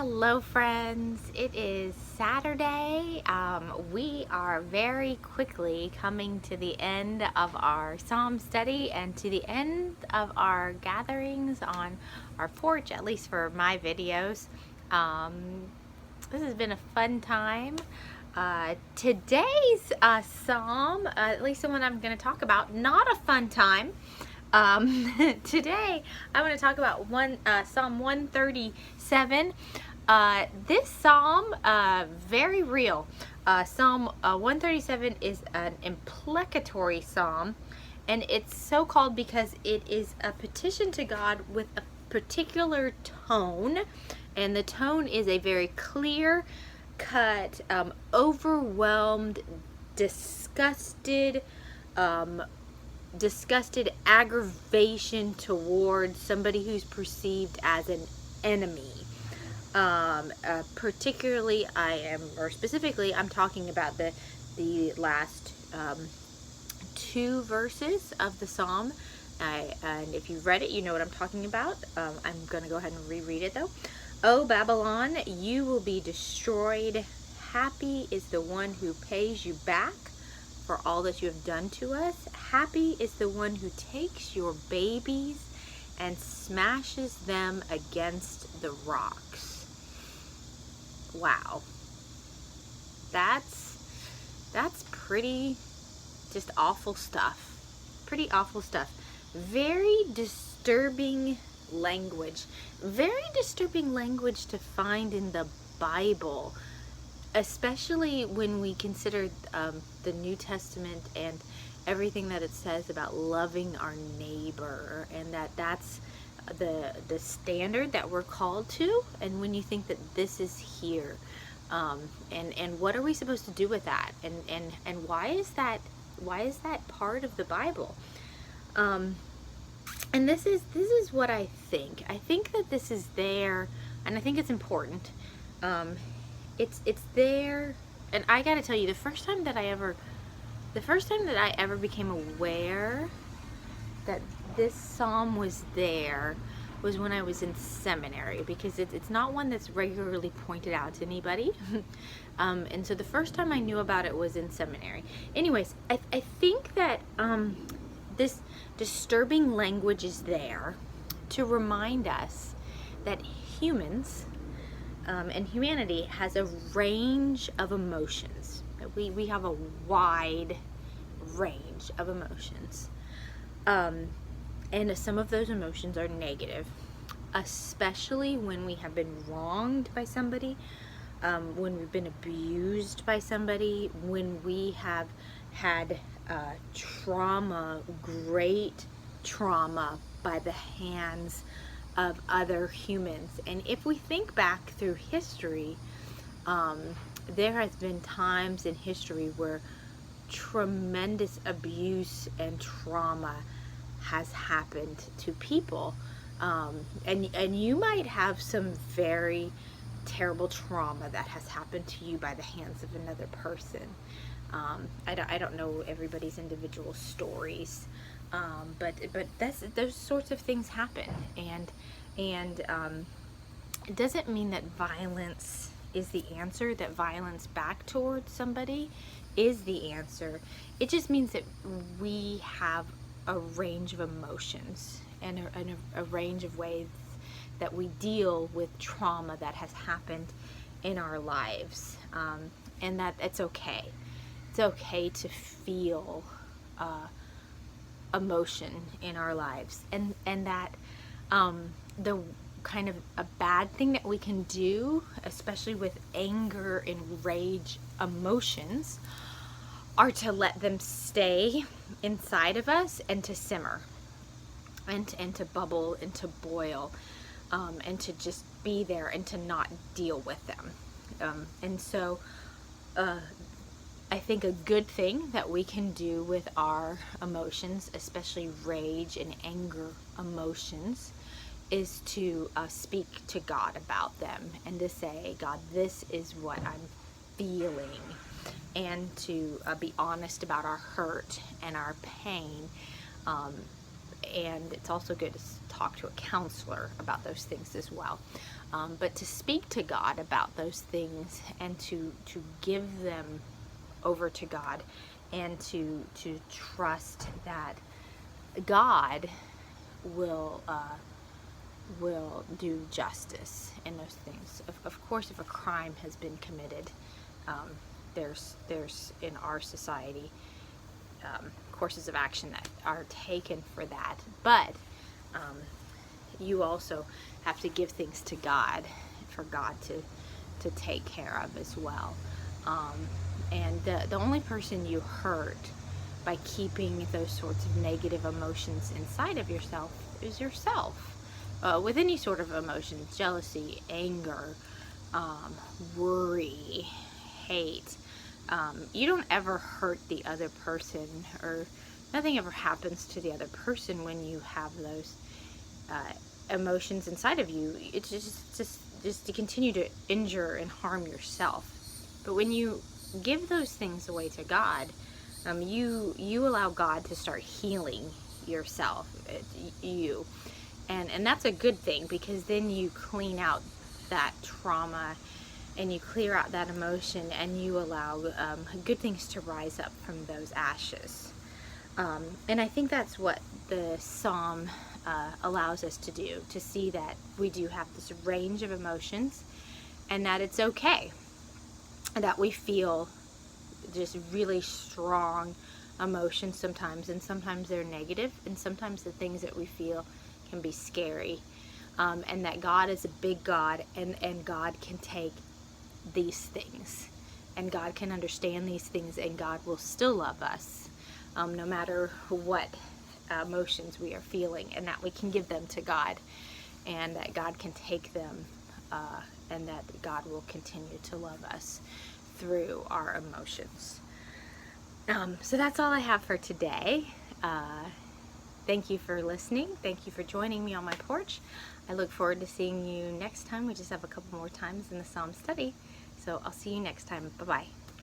Hello friends, it is Saturday. We are very quickly coming to the end of our Psalm study and to the end of our gatherings on our porch, at least for my videos. This has been a fun time. Today's Psalm, at least the one I'm going to talk about, not a fun time. Today I want to talk about Psalm 137. This psalm, very real. Psalm 137 is an imprecatory psalm, and it's so called because it is a petition to God with a particular tone, and the tone is a very clear cut, overwhelmed, disgusted aggravation towards somebody who's perceived as an enemy. Particularly, specifically, I'm talking about the last two verses of the psalm. And if you've read it, you know what I'm talking about. I'm going to go ahead and reread it though. O Babylon, you will be destroyed. Happy is the one who pays you back for all that you have done to us. Happy is the one who takes your babies and smashes them against the rocks. Wow. That's pretty just awful stuff. Pretty awful stuff. Very disturbing language. Very disturbing language to find in the Bible, especially when we consider the New Testament and everything that it says about loving our neighbor, and that's the standard that we're called to. And when you think that this is here, and what are we supposed to do with that, and why is that part of the Bible? And this is what I think. I think that this is there, and I think it's important. It's there, and I gotta tell you, the first time that I ever became aware that this psalm was there was when I was in seminary, because it's not one that's regularly pointed out to anybody. And so the first time I knew about it was in seminary. Anyways, I think that this disturbing language is there to remind us that humans and humanity has a range of emotions. We have a wide range of emotions. And some of those emotions are negative, especially when we have been wronged by somebody, when we've been abused by somebody, when we have had trauma, great trauma by the hands of other humans. And if we think back through history, there has been times in history where tremendous abuse and trauma has happened to people, and you might have some very terrible trauma that has happened to you by the hands of another person. I don't know everybody's individual stories, but those sorts of things happen, and it doesn't mean that violence is the answer, that violence back towards somebody is the answer. It just means that we have a range of emotions and a range of ways that we deal with trauma that has happened in our lives, and that it's okay. It's okay to feel emotion in our lives, and that the kind of a bad thing that we can do, especially with anger and rage emotions, are to let them stay inside of us and to simmer and to bubble and to boil, and to just be there and to not deal with them. And so I think a good thing that we can do with our emotions, especially rage and anger emotions, is to speak to God about them and to say, God, this is what I'm feeling, and to be honest about our hurt and our pain. And it's also good to talk to a counselor about those things as well. But to speak to God about those things and to give them over to God, and to trust that God will do justice in those things. Of course, if a crime has been committed, there's in our society courses of action that are taken for that. But you also have to give things to God for God to take care of as well. And the only person you hurt by keeping those sorts of negative emotions inside of yourself is yourself. With any sort of emotion, jealousy, anger, worry, hate, you don't ever hurt the other person, or nothing ever happens to the other person when you have those emotions inside of you. It's just to continue to injure and harm yourself. But when you give those things away to God, you allow God to start healing yourself, you. And that's a good thing, because then you clean out that trauma and you clear out that emotion, and you allow good things to rise up from those ashes. And I think that's what the Psalm allows us to do, to see that we do have this range of emotions, and that it's okay that we feel just really strong emotions sometimes, and sometimes they're negative, and sometimes the things that we feel can be scary, and that God is a big God, and God can take these things, and God can understand these things, and God will still love us no matter what emotions we are feeling, and that we can give them to God, and that God can take them, and that God will continue to love us through our emotions. So that's all I have for today. Thank you for listening. Thank you for joining me on my porch. I look forward to seeing you next time. We just have a couple more times in the Psalm study. So I'll see you next time. Bye-bye.